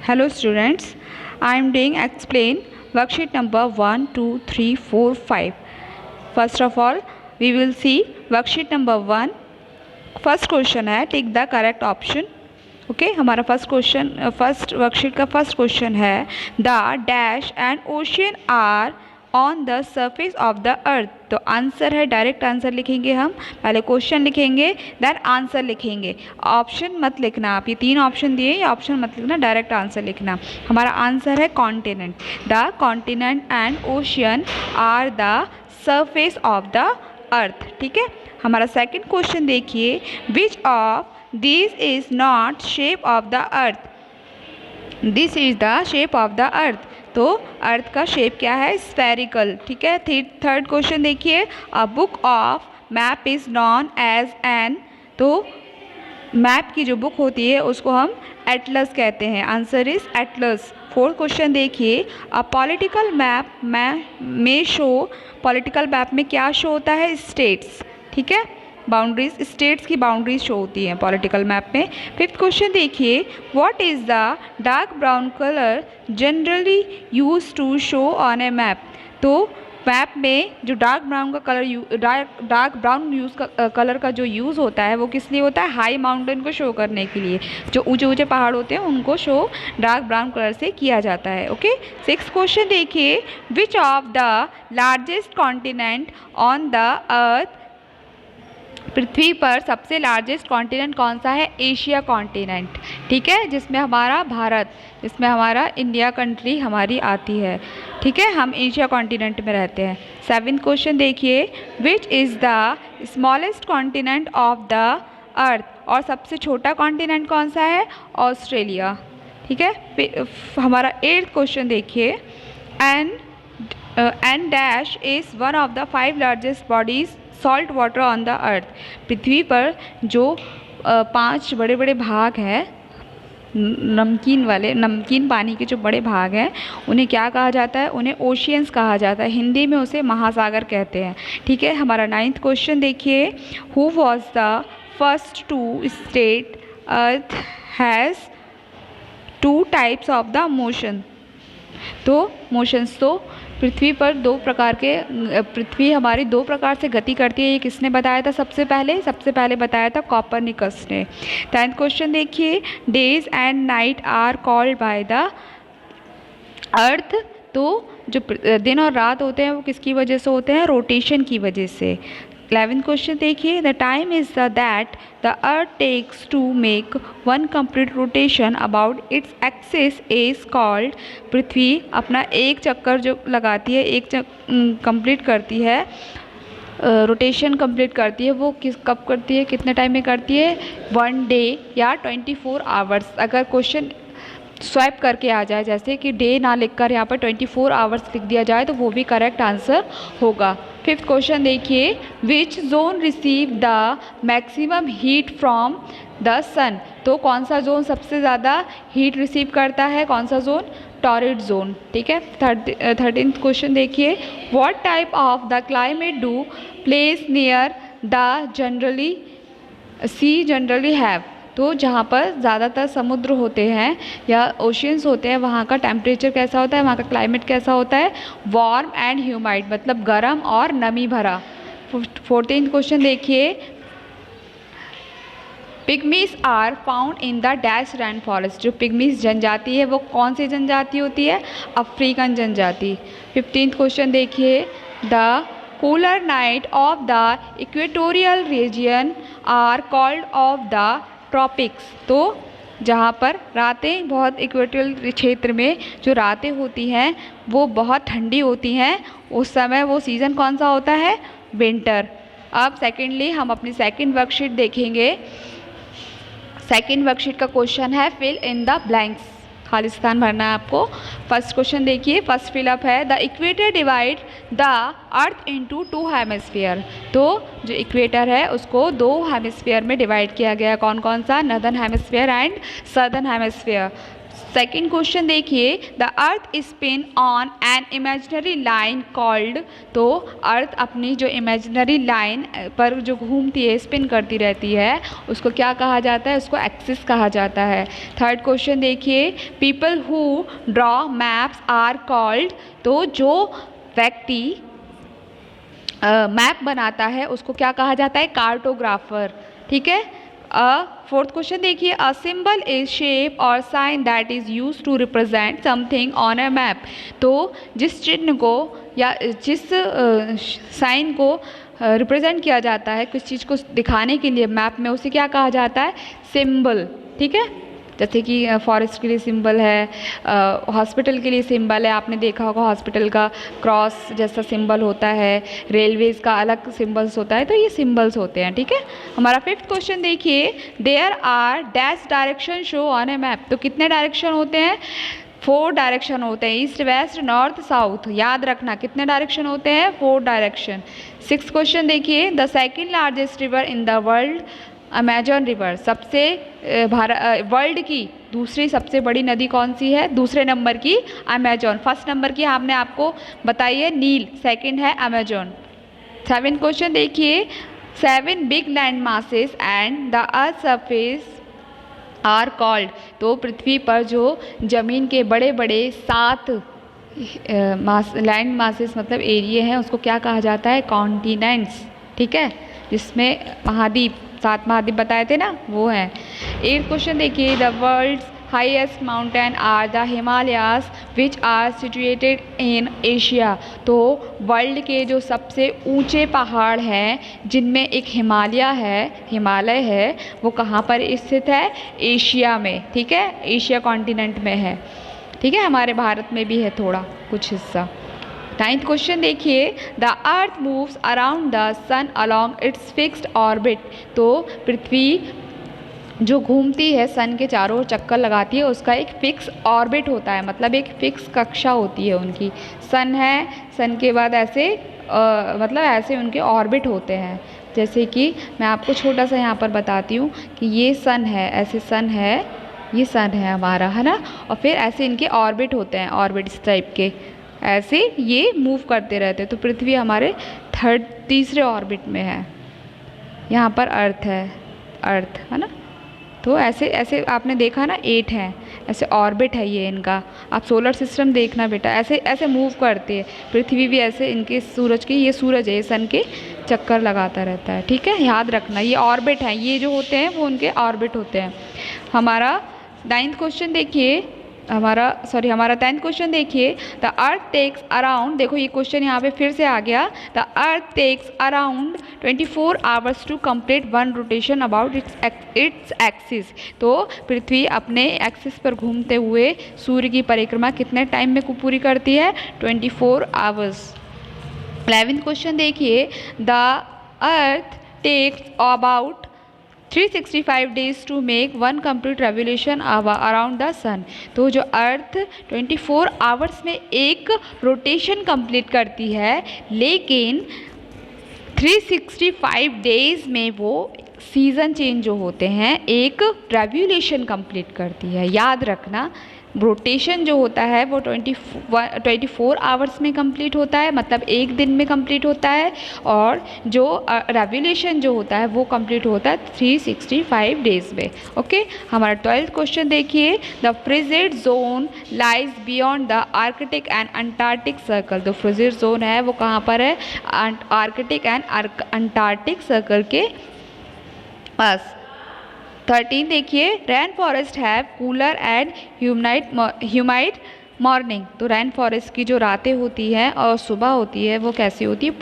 Hello students, I am doing explain worksheet number 1, 2, 3, 4, 5. First of all, we will see worksheet number 1. First question है tick the correct option. Okay हमारा first worksheet का first question है the dash and ocean are on the surface of the earth. तो answer है, direct answer लिखेंगे हम. पहले question लिखेंगे देन आंसर लिखेंगे. ऑप्शन मत लिखना आप, ये 3 ऑप्शन दिए, ये ऑप्शन मत लिखना, डायरेक्ट आंसर लिखना. हमारा आंसर है continent. The continent and ocean are the surface of the earth. ठीक है. हमारा सेकंड क्वेश्चन देखिए, which of this is not shape of the earth. This is the shape of the earth. तो earth का shape क्या है? Spherical. ठीक है. थर्ड क्वेश्चन देखिए, a book of map is known as an. तो map की जो बुक होती है उसको हम एटलस कहते हैं. Answer is atlas. Fourth question देखिए, अ पॉलिटिकल मैप में शो. पॉलिटिकल मैप में क्या शो होता है? स्टेट्स. ठीक है. बाउंड्रीज, स्टेट्स की बाउंड्रीज शो होती हैं पॉलिटिकल मैप में. फिफ्थ क्वेश्चन देखिए, what is the dark brown colour generally use to show on a map. तो मैप में जो डार्क ब्राउन का कलर डार्क ब्राउन कलर का जो यूज़ होता है वो किस लिए होता है? हाई माउंटेन को शो करने के लिए. जो ऊंचे ऊंचे पहाड़ होते हैं उनको शो डार्क ब्राउन कलर से किया जाता है. ओके. सिक्स्थ क्वेश्चन देखिए, which of the largest continent on the earth. पृथ्वी पर सबसे लार्जेस्ट कॉन्टिनेंट कौन सा है? Asia continent. ठीक है. जिसमें हमारा भारत, जिसमें हमारा इंडिया कंट्री हमारी आती है. ठीक है. हम एशिया कॉन्टिनेंट में रहते हैं. सेवेंथ क्वेश्चन देखिए, which is the smallest continent of the अर्थ. और सबसे छोटा कॉन्टिनेंट कौन सा है? ऑस्ट्रेलिया. ठीक है. हमारा एट्थ क्वेश्चन देखिए, and dash is one of the 5 largest bodies salt water on the earth. पृथ्वी पर जो 5 बड़े बड़े भाग हैं नमकीन पानी के जो बड़े भाग हैं उन्हें क्या कहा जाता है? उन्हें ओशियंस कहा जाता है. हिंदी में उसे महासागर कहते हैं. ठीक है. हमारा 9th क्वेश्चन देखिए, who was the first to state earth has 2 types of the motion. तो मोशंस, तो पृथ्वी पर पृथ्वी हमारी 2 प्रकार से गति करती है. ये किसने बताया था? सबसे पहले बताया था कॉपरनिकस ने. 10th क्वेश्चन देखिए, days and night are called by the earth. तो जो दिन और रात होते हैं वो किसकी वजह से होते हैं? रोटेशन की वजह से. 11th क्वेश्चन देखिए, the time is that the earth takes to make 1 complete rotation about its axis is called. पृथ्वी अपना एक चक्कर जो लगाती है, कंप्लीट करती है, रोटेशन कंप्लीट करती है, वो कब करती है, कितने टाइम में करती है? 1 डे या 24 आवर्स. अगर क्वेश्चन स्वैप करके आ जाए, जैसे कि डे ना लिखकर यहाँ पर 24 आवर्स लिख दिया जाए, तो वो भी करेक्ट आंसर होगा. 5th क्वेश्चन देखिए, which zone receive the maximum heat from the sun. तो कौन सा जोन सबसे ज़्यादा हीट रिसीव करता है? कौन सा जोन? Torrid zone. ठीक है. 13th क्वेश्चन देखिए, what type of the climate do place near the generally have. तो जहाँ पर ज़्यादातर समुद्र होते हैं या ओशियंस होते हैं वहाँ का टेम्परेचर कैसा होता है? वहाँ का क्लाइमेट कैसा होता है? वार्म एंड ह्यूमाइड, मतलब गर्म और नमी भरा. 14th क्वेश्चन देखिए, pygmies are found in the dash rain forest. जो पिग्मीज जनजाति है वो कौन सी जनजाति होती है? अफ्रीकन जनजाति. 15th क्वेश्चन देखिए, the cooler night of the equatorial region are called of the tropics. तो जहाँ पर रातें बहुत, इक्वेटोरियल क्षेत्र में जो रातें होती हैं वो बहुत ठंडी होती हैं, उस समय वो सीज़न कौन सा होता है? विंटर. अब सेकेंडली हम अपनी सेकंड वर्कशीट देखेंगे. सेकंड वर्कशीट का क्वेश्चन है फिल इन द ब्लैंक्स. खाली स्थान भरना है आपको. फर्स्ट क्वेश्चन देखिए, फर्स्ट फिलअप है, the equator divide the earth into 2 hemisphere. तो जो इक्वेटर है उसको 2 हेमिस्फीयर में डिवाइड किया गया. कौन कौन सा? Northern hemisphere and southern hemisphere. Second question देखिए, the earth spin on an imaginary line called, तो अर्थ अपनी जो इमेजिनरी लाइन पर जो घूमती है, स्पिन करती रहती है, उसको क्या कहा जाता है? उसको एक्सिस कहा जाता है। थर्ड क्वेश्चन देखिए, people who draw maps are called, तो जो व्यक्ति मैप बनाता है उसको क्या कहा जाता है? कार्टोग्राफर। ठीक है। फोर्थ क्वेश्चन देखिए, अ सिंबल इज शेप और sign that is use to represent something on a map, तो जिस चिन्ह को या जिस साइन को रिप्रेजेंट किया जाता है किस चीज़ को दिखाने के लिए मैप में, उसे क्या कहा जाता है? सिंबल। ठीक है। जैसे कि फॉरेस्ट के लिए सिंबल है, हॉस्पिटल के लिए सिंबल है, आपने देखा होगा हॉस्पिटल का क्रॉस जैसा सिंबल होता है, रेलवेज़ का अलग सिंबल्स होता है, तो ये सिंबल्स होते हैं। ठीक है। हमारा फिफ्थ क्वेश्चन देखिए, there are dash direction show on a map, तो कितने डायरेक्शन होते हैं? 4 डायरेक्शन होते हैं, ईस्ट वेस्ट नॉर्थ साउथ। याद रखना कितने डायरेक्शन होते हैं? 4 डायरेक्शन। सिक्स क्वेश्चन देखिए, the second largest river in the world, Amazon river, सबसे वर्ल्ड की दूसरी सबसे बड़ी नदी कौन सी है? दूसरे नंबर की अमेजन। फर्स्ट नंबर की हमने आपको बताई है नील, सेकंड है अमेजन। सेवन क्वेश्चन देखिए, 7 big land masses and the earth surface are called, तो पृथ्वी पर जो जमीन के बड़े बड़े 7 लैंड मासेस मतलब एरिया हैं, उसको क्या कहा जाता है? कॉन्टिनेंट्स। ठीक है। जिसमें महाद्वीप, 7 महाद्वीप बताए थे ना, वो हैं। 8th क्वेश्चन देखिए, the world's highest mountain are the Himalayas which are situated in Asia, तो वर्ल्ड के जो सबसे ऊंचे पहाड़ हैं जिनमें एक हिमालय है, वो कहाँ पर स्थित है? एशिया में। ठीक है। एशिया कॉन्टिनेंट में है। ठीक है। हमारे भारत में भी है थोड़ा कुछ हिस्सा। 9th क्वेश्चन देखिए, the earth moves around the sun along its fixed orbit, तो पृथ्वी जो घूमती है सन के चारों ओर चक्कर लगाती है, उसका एक फिक्स ऑर्बिट होता है, मतलब एक फिक्स कक्षा होती है उनकी। सन है, सन के बाद ऐसे मतलब ऐसे उनके ऑर्बिट होते हैं। जैसे कि मैं आपको छोटा सा यहाँ पर बताती हूँ कि ये सन है, ऐसे सन है, ये सन है हमारा, है ना, और फिर ऐसे इनके ऑर्बिट होते हैं, ऑर्बिट इस टाइप के, ऐसे ये मूव करते रहते हैं। तो पृथ्वी हमारे तीसरे ऑर्बिट में है। यहाँ पर अर्थ है ना, तो ऐसे ऐसे आपने देखा ना 8 है, ऐसे ऑर्बिट है ये इनका। आप सोलर सिस्टम देखना बेटा, ऐसे ऐसे मूव करती है पृथ्वी भी, ऐसे इनके सूरज के, ये सूरज है, ये सन के चक्कर लगाता रहता है। ठीक है। याद रखना ये ऑर्बिट है, ये जो होते हैं वो उनके ऑर्बिट होते हैं। हमारा 9th क्वेश्चन देखिए, हमारा 10th क्वेश्चन देखिए, द अर्थ टेक्स अराउंड, देखो ये क्वेश्चन यहाँ पे फिर से आ गया, the earth takes around 24 hours to complete 1 rotation about its axis, तो पृथ्वी अपने एक्सिस पर घूमते हुए सूर्य की परिक्रमा कितने टाइम में पूरी करती है? 24 आवर्स। 11th क्वेश्चन देखिए, the earth takes about 365 days to make 1 complete revolution around the sun, तो जो अर्थ 24 आवर्स में एक रोटेशन कंप्लीट करती है, लेकिन 365 डेज में वो सीज़न चेंज जो होते हैं एक रेवोल्यूशन कंप्लीट करती है। याद रखना रोटेशन जो होता है वो 24 आवर्स में कंप्लीट होता है, मतलब एक दिन में कंप्लीट होता है, और जो रेवोल्यूशन जो होता है वो कंप्लीट होता है 365 डेज में। ओके। हमारा 12th क्वेश्चन देखिए, the frigid zone lies beyond the Arctic and Antarctic circle, तो फ्रिजिड जोन है वो कहाँ पर है? आर्कटिक एंड अंटार्कटिक सर्कल के पास। 13 देखिए, rain forest have cooler and humid morning, तो रेन फॉरेस्ट की जो रातें होती हैं और सुबह होती है वो कैसी होती है?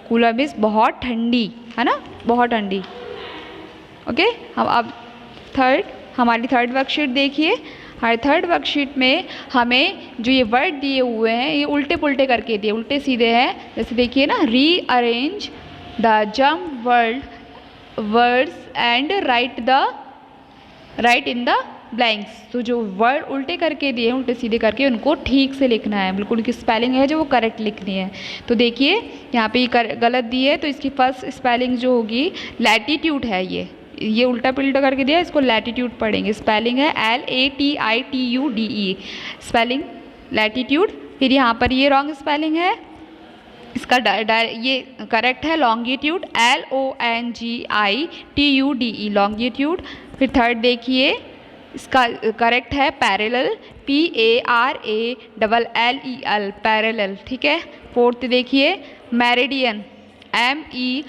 कूलर मीन्स बहुत ठंडी, है ना, बहुत ठंडी। ओके। हम अब हमारी थर्ड वर्कशीट देखिए। हमारे थर्ड वर्कशीट में हमें जो ये वर्ड दिए हुए हैं ये उल्टे पुल्टे करके दिए, उल्टे सीधे हैं। जैसे देखिए ना, rearrange the jump words and right in the blanks, तो जो वर्ड उल्टे करके दिए हैं, उल्टे सीधे करके उनको ठीक से लिखना है, बिल्कुल उनकी स्पेलिंग है जो वो करेक्ट लिखनी है। तो देखिए यहाँ पे ये गलत दी है, तो इसकी फर्स्ट स्पेलिंग जो होगी लैटीट्यूड है, ये उल्टा पुल्टा करके दिया, इसको लैटिट्यूड पढ़ेंगे। स्पेलिंग है LATITUDE, स्पेलिंग लैटिट्यूड। फिर यहाँ पर ये रॉन्ग स्पेलिंग है, इसका ये करेक्ट है लॉन्गिट्यूड, LONGITUDE लॉन्गिट्यूड। फिर थर्ड देखिए, इसका करेक्ट है पैरेलल, PARALLEL पैरेलल, ठीक है। फोर्थ देखिए मेरिडियन, MERIDIEN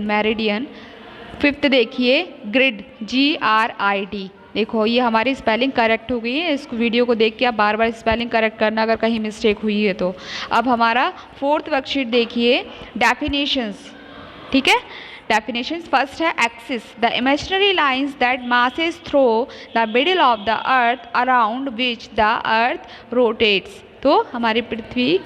मेरिडियन। फिफ्थ देखिए ग्रिड, GRID। देखो ये हमारी स्पेलिंग करेक्ट हो गई है। इस वीडियो को देख के आप बार बार स्पेलिंग करेक्ट करना अगर कहीं मिस्टेक हुई है तो। अब हमारा फोर्थ वर्कशीट देखिए, डेफिनेशंस, ठीक है। डेफिनेशंस फर्स्ट है axis, the imaginary lines that passes through the middle of the earth around which the earth rotates. तो हमारी पृथ्वी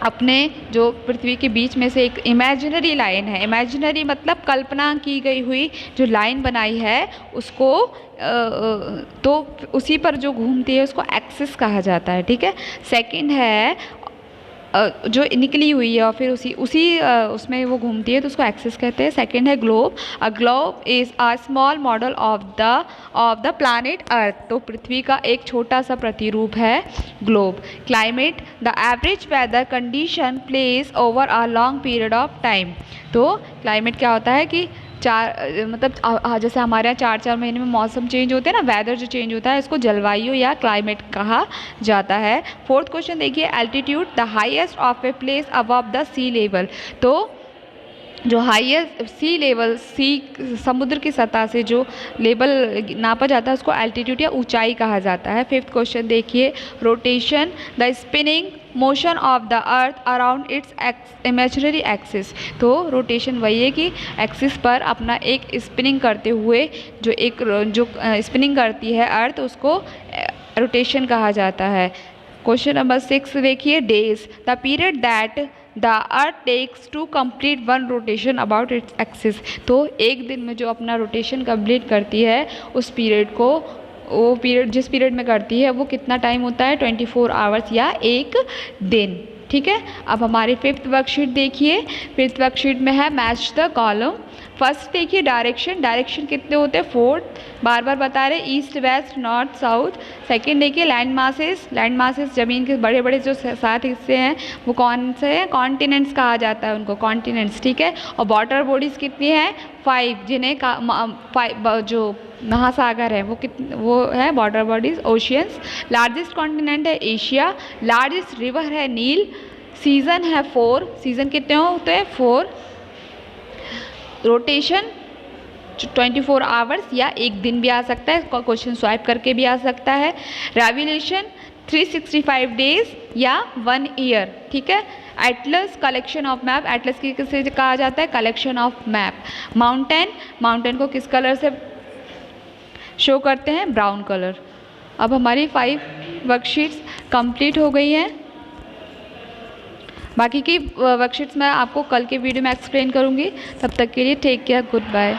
अपने जो पृथ्वी के बीच में से एक इमेजिनरी लाइन है, इमेजिनरी मतलब कल्पना की गई हुई जो लाइन बनाई है उसको तो उसी पर जो घूमती है उसको एक्सिस कहा जाता है, ठीक है। सेकंड है जो निकली हुई है और फिर उसमें वो घूमती है तो उसको एक्सिस कहते हैं। सेकंड है globe, a globe is a small model of the planet earth. तो पृथ्वी का एक छोटा सा प्रतिरूप है globe. Climate, the average weather condition place over a long period of time. तो क्लाइमेट क्या होता है कि मतलब जैसे हमारे यहाँ 4-4 महीने में मौसम चेंज होते हैं ना, वेदर जो चेंज होता है इसको जलवायु या क्लाइमेट कहा जाता है। फोर्थ क्वेश्चन देखिए, altitude, the highest of a place above the sea level. तो जो हाईएस्ट सी लेवल, समुद्र की सतह से जो लेवल नापा जाता है उसको एल्टीट्यूड या ऊंचाई कहा जाता है। फिफ्थ क्वेश्चन देखिए, rotation, the spinning motion of the earth around its imaginary axis. तो रोटेशन वही है कि एक्सिस पर अपना एक स्पिनिंग करते हुए जो स्पिनिंग करती है अर्थ, उसको रोटेशन कहा जाता है। क्वेश्चन नंबर 6 देखिए, days, the period that the earth takes to complete one rotation about its axis. तो एक दिन में जो अपना रोटेशन कंप्लीट करती है उस पीरियड को, वो पीरियड जिस पीरियड में करती है वो कितना टाइम होता है, 24 आवर्स या एक दिन, ठीक है। अब हमारी फिफ्थ वर्कशीट देखिए, फिफ्थ वर्कशीट में है मैच द कॉलम। फर्स्ट देखिए डायरेक्शन, डायरेक्शन कितने होते हैं, 4 बार बार बता रहे, east west north south. Second देखिए लैंड मासेस, लैंड मासेस ज़मीन के बड़े बड़े जो 7 हिस्से हैं वो कौन से हैं, कॉन्टिनेंट्स कहा जाता है उनको, कॉन्टिनेंट्स, ठीक है। और वाटर बॉडीज़ कितनी हैं, 5, जिन्हें जो महासागर है वो है water bodies, oceans. Largest continent है एशिया, लार्जेस्ट रिवर है नील। सीज़न है 4, सीज़न कितने होते हैं, 4। रोटेशन 24 आवर्स या एक दिन भी आ सकता है, क्वेश्चन स्वाइप करके भी आ सकता है। रेवोल्यूशन 365 डेज या 1 ईयर, ठीक है। Atlas, collection of map, Atlas किसे कहा जाता है, collection of map. Mountain, mountain को किस कलर से शो करते हैं, ब्राउन कलर। अब हमारी 5 वर्कशीट्स कंप्लीट हो गई हैं। बाकी की वर्कशीट्स मैं आपको कल के वीडियो में एक्सप्लेन करूँगी। तब तक के लिए टेक केयर, गुड बाय।